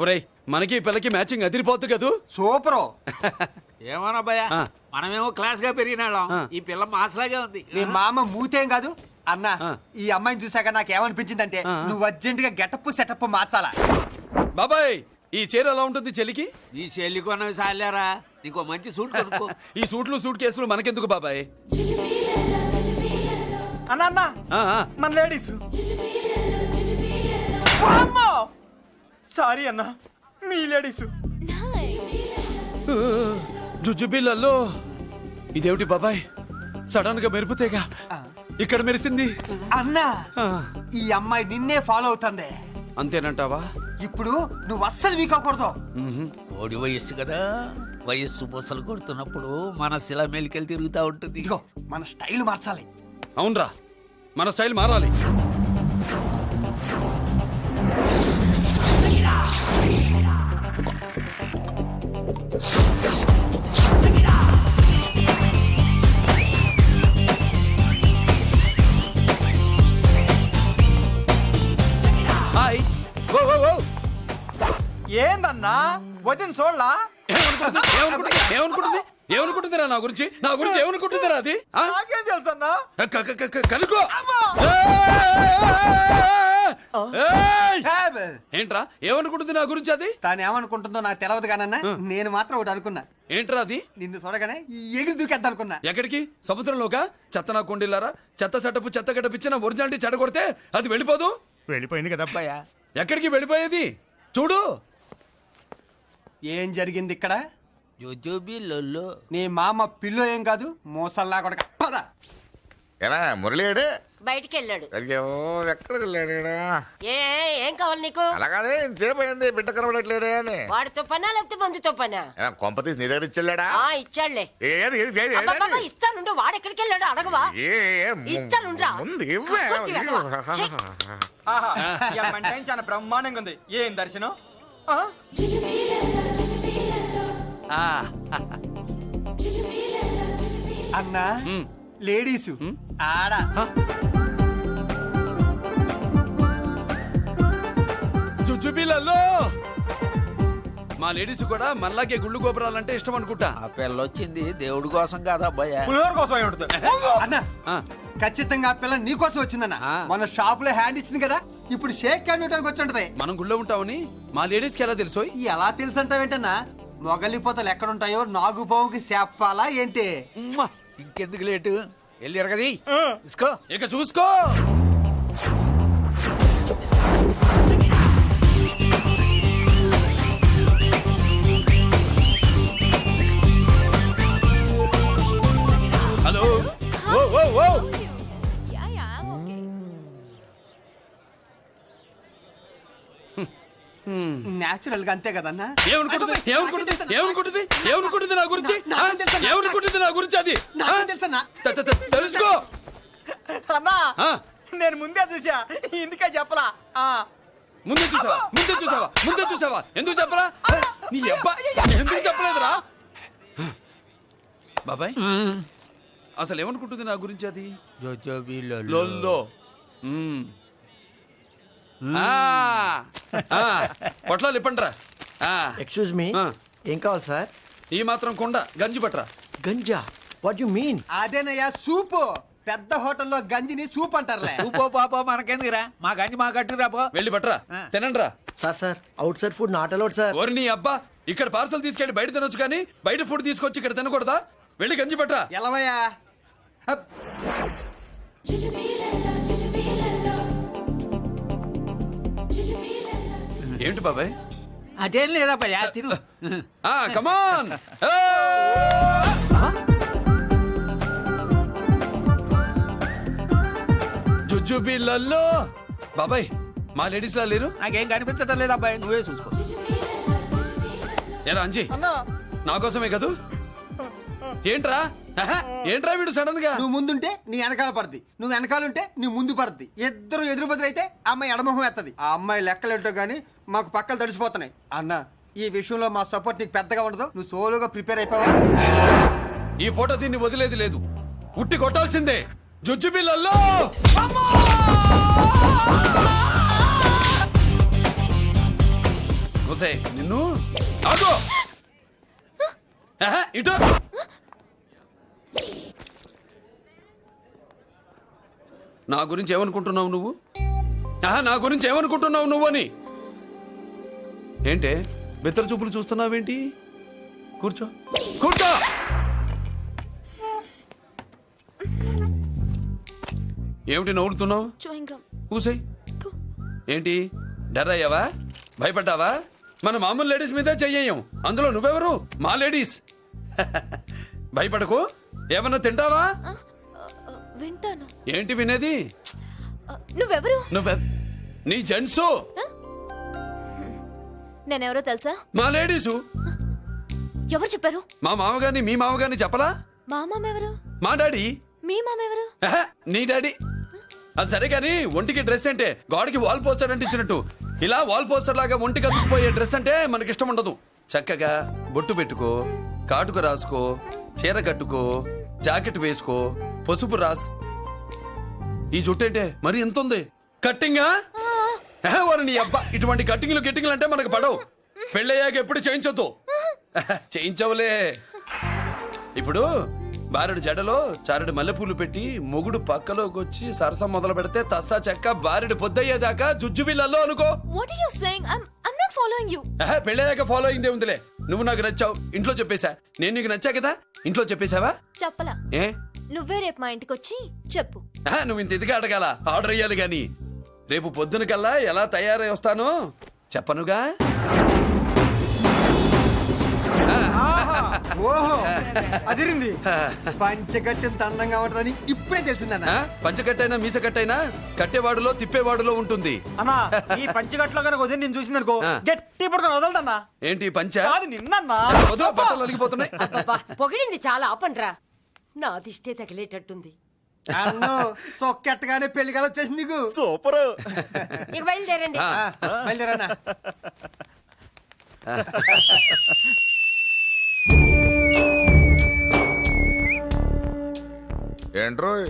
ఒరేయ్ మనకి ఈ పిల్లకి మ్యాచింగ్ అదిరిపోద్దు కదూ. సూపరు. ఏమన్నా భయ్యా, ఆ. మనమేమో క్లాస్ గా పెరిగినాళ్ళం, ఆ. ఈ పిల్ల మాసలాగే ఉంది. నీ మామ మూతేం కాదు అన్నా. ఆ. ఈ అమ్మాయిని చూసాక నాకు ఏమనిపించిందంటే ఆ. నువ్వు అర్జెంట్ గా గెటప్ సెటప్ మార్చాలా. బాబాయ్ ఈ చీర ఎలా ఉంటుంది చెలికి? నీ చెల్లి కొన్నవి సాలేరా, నీకో మంచి సూట్ కొనుక్కో. ఈ సూట్ కేసులు మనకెందుకు బాబాయ్? అన్నా అన్నా ఆ, ఆ. మన లేడీస్. సారీ అన్నా, మీ లేడీస్. జుజుబిళ్ళల్లో ఇదేమిటి బాబాయ్, సడన్ గా మెరుపుతేగా ఇక్కడ మెరిసింది. అన్నా ఆ, ఈ అమ్మాయి నిన్నే ఫాలో అవుతుంది. అంతేనంటావా? ఇప్పుడు నువ్వు అస్సలు వీక్ అవ్వకూడదు. కోడి వయస్సు కదా, వయస్సు బొసలు కొడుతున్నప్పుడు మన శిల మెలికలు తిరుగుతూ ఉంటుంది. ఇదిగో మన స్టైల్ మార్చాలి. అవునరా, మన స్టైల్ మారాలి. హాయ్. ఓ ఓ ఓ. ఏందన్నా వదిన చూడలా? ఏమనుకుంటుందిరా నా గురించి ఏమనుకుంటుందిరా అది? ఆ? నాకేం తెలుసు అన్నా. కనుకో. ఏయ్! ఏంట్రా ఏమనుకుంటుంది నా గురించి అది? తాను ఏమనుకుంటుందో నాకు తెలియదు కానన్నా, నేను మాత్రం ఒకటి అనుకున్నా. ఏంట్రా అది? నిన్ను చూడగానే ఎగిరి దూకేద్దాం అనుకున్నా. ఎక్కడికి? సముద్రంలోకా? చెత్త నా కొండిల్లారా, చెత్త సెటపు చెత్త గడపిచ్చిన ఒరిజినాలిటీ చెడగొడితే అది వెళ్ళిపోదు. వెళ్ళిపోయింది కదా భయ్యా, ఎక్కడికి వెళ్ళిపోయేది? చూడు ఏం జరిగింది ఇక్కడ. జుజుబిళ్ళల్లో నీ మామ పిల్లో ఏం కాదు, మోసల్లా కొడక. పద. ఎలా మురళీడు బయటికి వెళ్ళాడు. అయ్యో ఎక్కడికి వెళ్ళాడు ఈడ? ఏం కావాలి నీకు? అలాగదే ఇంతసేపు అయింది బిడ్డ కనబడట్లేదే అని. వాడితో పనా లేకపోతే మందుతో పనా? ఏం కొంప తీసి నీ దగ్గర ఇచ్చెళ్ళాడా? ఇచ్చాడులే. ఏది ఏది ఏది ఏది అబ్బబ్బబ్బ, ఇస్తానుండు. వాడు ఎక్కడికి వెళ్ళాడు అడగవా? ఇస్తానుండ్రా. ముందు ఇవ్వే. కొట్టి వెళ్ళవా? ఛీ. చాలా బ్రహ్మాండంగా ఉంది. ఏం దర్శనం. అన్నా లేడీసు ఆడ. జుజుబిళ్ళల్లో మా లేడీస్ కూడా మనలాగే గుళ్ళు గోపురాలంటే ఇష్టం అనుకుంటా. ఆ పిల్ల వచ్చింది దేవుడి కోసం కాదా భయ్యా? అన్నా ఖచ్చితంగా ఆ పిల్ల నీ కోసం వచ్చిందన్న. మన షాప్ లో హ్యాండ్ ఇచ్చింది కదా, ఇప్పుడు షేక్ హ్యాండ్ ఇవ్వడానికి వచ్చి ఉంటది. మనం గుళ్ళో ఉంటామని మా లేడీస్ కి ఎలా తెలుసు? ఎలా తెలుసు అంటావేంటన్నా? మొగలిపోతలు ఎక్కడుంటాయో నాగుబావుకి చెప్పాలా ఏంటి? ఇంకెందుకు లేటు, వెళ్ళి ఎరగది తీసుకో. ఇక చూసుకో. హలో. ఓ ఓ ఓ. నేచురల్ గా అంతే కదన్నా. ఏమనుకుంటుంది నా గురించి? ఏమనుకుంటుంది నా గురించి అది? తెలుసన్నా. తెలుసుకో. అన్నా ఆ, నేను ముందే చూసా, ఇందుకే చెప్పలా. ముందే చూసావా? ఎందుకు చెప్పరా? నీ అబ్బా ఎందుకు చెప్పలేదురా? బాబాయ్ అసలు ఏమనుకుంటుంది నా గురించి అది? లొల్లో. పొట్లాలు ఇప్పండిరా. ఎక్స్క్యూజ్ మీ, ఏం కావాలి సార్? ఈ మాత్రం కొండ గంజి పట్రా. గంజా? What you mean? అదేనయ్యా సూపు. పెద్ద హోటల్లో గంజిని సూప్ అంటారులే. ఊపో పాపో మనకెందుకురా, మా గంజి మా కట్టురా పో. వెళ్ళి పట్రా, తినండి రా. Sir out side food not allowed sir. ఓరి నీ అబ్బా, ఇక్కడ పార్సల్ తీసుకెళ్ళి బయట తినొచ్చు కానీ బయట ఫుడ్ తీసుకొచ్చి ఇక్కడ తినకూడదా? వెళ్ళి గంజి పట్రా. ఎలవయ్యా. ఏంటి బాబాయ్? అదేం లేదా భయ్యా, తిను. కమాన్. జుజుబిళ్ళల్లో బాబాయ్ మా లేడీస్ లా లేరు. నాకేం కనిపించడం లేదా అబ్బాయి, నువ్వే చూసుకో. ఎలా అంజీ నా కోసమే కదూ? ఏంట్రా ఏంట్రా వీడు సడన్ గా? నువ్వు ముందుంటే నీ వెనకాల పడుతుంది, నువ్వు వెనకాలంటే నీ ముందు పడుతుంది. ఇద్దరు ఎదురు బదులైతే అమ్మాయి ఎడమొహం ఎత్తది. ఆ అమ్మాయి లెక్కలేంటో గానీ మాకు పక్కలు తడిసిపోతున్నాయి. అన్న ఈ విషయంలో మా సపోర్ట్ నీకు పెద్దగా ఉండదు. నువ్వు సోలోగా ప్రిపేర్ అయిపోవా? ఈ పూట దీన్ని వదిలేది లేదు, ఉట్టి కొట్టాల్సిందే. జుజుబిళ్ళల్లో ఒసే నిన్ను ఆగు ఆహా, ఇటు నా గురించి ఏమనుకుంటున్నావు నువ్వు ఆహా, నా గురించి ఏమనుకుంటున్నావు నువ్వు అని ఏంటే బెత్తర చూపులు చూస్తున్నావేంటి కూర్చో కూర్చో ఏమిటి నవ్వుతున్నావు కూసాయి ఏంటి డర్ అయ్యావా భయపడ్డావా మన మామూలు లేడీస్ మీద చెయ్యం అందులో నువ్వెవరు మా లేడీస్ భయపడకు ఏమన్నా తింటావా వింటాను. ఏంటి వినేది నువ్వెవరు? నీ జెంట్సు నేనెవరో తెలుసా? మా లేడీసు ఎవరు చెప్పారు? మా మామగారిని మీ మామగారిని చెప్పలా మా మామ ఎవరు? మా డాడీ మీ మామ ఎవరు? ఆహా, నీ డాడీ అది సరే కానీ ఒంటికి డ్రెస్ అంటే గోడకి వాల్ పోస్టర్ అంటే ఇచ్చినట్టు ఇలా వాల్ పోస్టర్ లాగా ఒంటికి అతుక్కుపోయే డ్రెస్ అంటే మనకి ఇష్టం ఉండదు చక్కగా బొట్టు పెట్టుకో కాటుకు రాసుకో చీర కట్టుకో జాకెట్ వేసుకో పసుపు రాస్ ఈ జుట్టు అంటే మరి ఎంత ఉంది కట్టింగా వారు నీ అబ్బా ఇటువంటి కట్టింగ్లు గిట్టింగ్లు అంటే మనకు పడవు పెళ్ళయ్యాక ఎప్పుడు చేయించొద్దు చేయించవులే ఇప్పుడు బారెడు జడలో చారెడు మల్లెపూలు పెట్టి మొగుడు పక్కలోకి వచ్చి సరసం మొదలు పెడితే తస్సా చెక్క బారెడు పొద్దయ్యేదాకా జుజ్జు బిళ్ళల్లో అనుకో What are you saying? I'm not following you. పెళ్ళయ్యాక ఫాలో అయిందే ఉందిలే నువ్వు నాకు నచ్చావు ఇంట్లో చెప్పేశా నేను నీకు నచ్చా కదా ఇంట్లో చెప్పేశావా చెప్పలా. ఏ నువ్వే రేపు మా ఇంటికి వచ్చి చెప్పు. నువ్వు ఇంత ఇదిగా అడగాల ఆర్డర్ అయ్యాలి గాని రేపు పొద్దున కల్లా ఎలా తయారై వస్తానో చెప్పనుగా ఓహో అదిరింది పంచగట్టెంత అందంగా ఉంటుందని ఇప్పుడే తెలిసిందన్న. పంచకట్టైనా మీసకట్టైనా కట్టేవాడులో తిప్పేవాడులో ఉంటుంది అన్నా ఈ పంచగట్లో కనుక వదిలి నేను చూసింది అనుకో ఆ. గట్టి పడుకొని వదలదన్నా. ఏంటి పంచ కాదు నిన్నన్నా. వదిలో బట్టలు అలిగిపోతున్నాయి అబ్బబ్బా, పొగిడింది చాలా ఆపండ్రా నా దిష్టే తగిలేటట్టుంది. అన్ను సొక్కెట్టగానే పెళ్లి కాలం వచ్చేసింది నీకు. సూపర్. ఇక బయలుదేరండి. బయలుదేరన్నా. ఏంట్రోయ్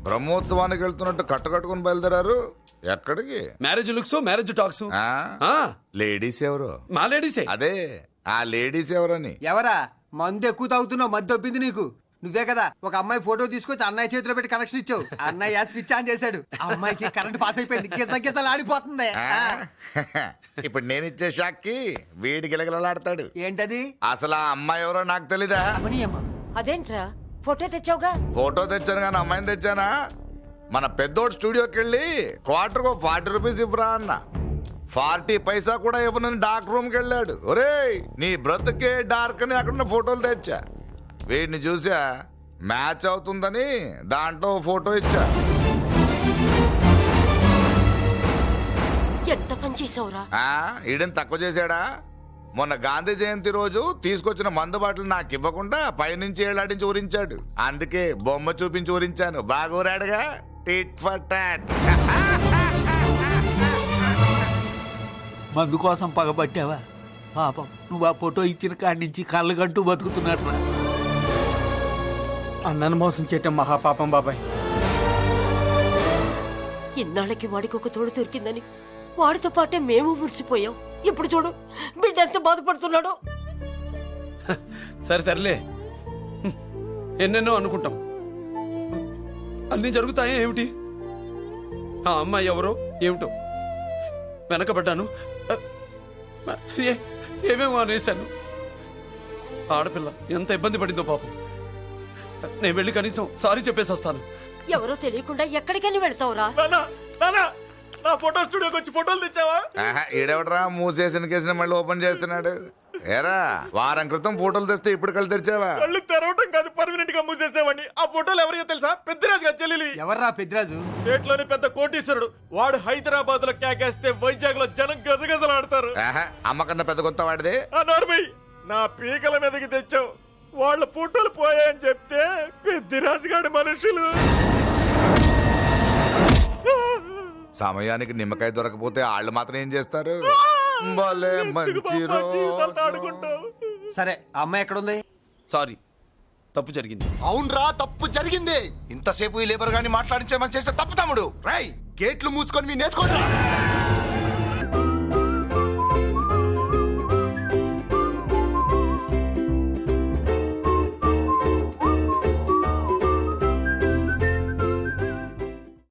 బ్రహ్మోత్సవానికి వెళ్తున్నట్టు కట్టుకట్టుకుని బయలుదేరారు ఎక్కడికి? Marriage looks marriage talks ladies ఎవరు? మా లేడీసే అదే ఆ లేడీస్ ఎవరని. ఎవరా మందు ఎక్కువ తాగుతున్నావు మధ్య దొబ్బింది నీకు. నువ్వే కదా ఒక అమ్మాయి ఫోటో తీసుకొచ్చి అన్నయ్య చేతిలో పెట్టి కనెక్షన్ ఇచ్చావు. అన్నయ్య స్విచ్ ఆన్ చేశాడు. అమ్మాయికి కరెంట్ పాస్ అయిపోయింది. గిజగిజలు ఆడిపోతుంది. ఇప్పుడు నేను ఇచ్చే షాక్కి వీడి గిలగిలలాడతాడు. ఏంటది? అసలు ఆ అమ్మాయి ఎవరో నాకు తెలీదా? అమ్మనియమ్మ. అదేంట్రా ఫోటో తెచ్చావుగా? ఫోటో తెచ్చాను కానీ అమ్మాయిని తెచ్చానా? మన పెద్దోడు స్టూడియోకి వెళ్ళి క్వార్టర్కు 40 రూపీస్ ఇవ్వరా అన్న. 40 పైసా కూడా ఇవ్వనని డార్క్ రూమ్కి వెళ్ళాడు. ఒరేయ్ నీ బ్రతుకే డార్క్ అని అక్కడ ఫోటోలు తెచ్చా. వీడిని చూసా మ్యాచ్ అవుతుందని దాంట్లో ఫోటో ఇచ్చా. ఎంత పని చేసావురా? ఈడని తక్కువ చేశాడా? మొన్న గాంధీ జయంతి రోజు తీసుకొచ్చిన మందు బాటలు నాకు ఇవ్వకుండా పైనుంచి ఏళ్ళాడించి ఊరించాడు. అందుకే బొమ్మ చూపించి ఊరించాను. బాగా ఊరాడుగా. Tit for tat. మందు కోసం పగబట్టావా? పాపం నువ్వు ఆ ఫోటో ఇచ్చిన కాడి నుంచి కళ్ళు గంటూ బతుకుతున్నట్రా. అన్నను మోసం చేయటం మహాపాపం బాబాయ్. ఇన్నాళ్ళకి వాడికి ఒక తోడు దొరికిందని వాడితో పాటే మేము మురిసిపోయాం. ఇప్పుడు చూడు బిడ్డ ఎంత బాధపడుతున్నాడో. సరే తరలే ఎన్నెన్నో అనుకుంటాం అన్నీ జరుగుతాయా ఏమిటి? ఆ అమ్మాయి ఎవరో ఏమిటో వెనకబడ్డాను. ఏమేమో అనేశాను. ఆడపిల్ల ఎంత ఇబ్బంది పడిందో పాపం. నేను వెళ్ళి కనీసం సారీ చెప్పేసి వస్తాను. ఎవరో తెలియకుండా ఎక్కడికని వెళ్తావురా? నా ఫోటో స్టూడియోకి వచ్చి ఫోటోలు తెచ్చావా? ఈడెవడరా మూసేసిన కేసుని మళ్ళీ ఓపెన్ చేస్తున్నాడు? ఏరా వారం క్రితం ఫోటోలు తెస్తే ఇప్పుడు కళ్ళు తెరిచావా? కళ్ళు తెరవటం కాదు పర్మనెంట్ గా మూసేసేవాడిని. ఆ ఫోటోలు ఎవరియో తెలుసా? పెద్దరాజు గారి చెల్లెలి. ఎవర్రా పెద్దరాజు? స్టేట్లోని పెద్ద కోటీశ్వరుడు. వాడు హైదరాబాద్ లో కేకేస్తే వైజాగ్ లో జనం గజగజలాడతారు. అమ్మకన్నా పెద్ద కొత్త వాడిది. ఆ నార్మల్ నా పీకల మీదకి తెచ్చావు. వాళ్ళ ఫోటోలు పోయాయని చెప్తే పెద్దిరాజు గారి మనుషులు. సమయానికి నిమ్మకాయ దొరకపోతే వాళ్ళు మాత్రం ఏం చేస్తారు? భలే మంచి రోజు. సరే ఆ అమ్మాయి ఎక్కడుంది? సారీ తప్పు జరిగింది. అవునరా తప్పు జరిగింది. ఇంతసేపు ఈ లేబర్ గాని మాట్లాడించేమని చేస్తే తప్పు తమ్ముడు. రై గేట్లు మూసుకొని మీ నేర్చుకోండి.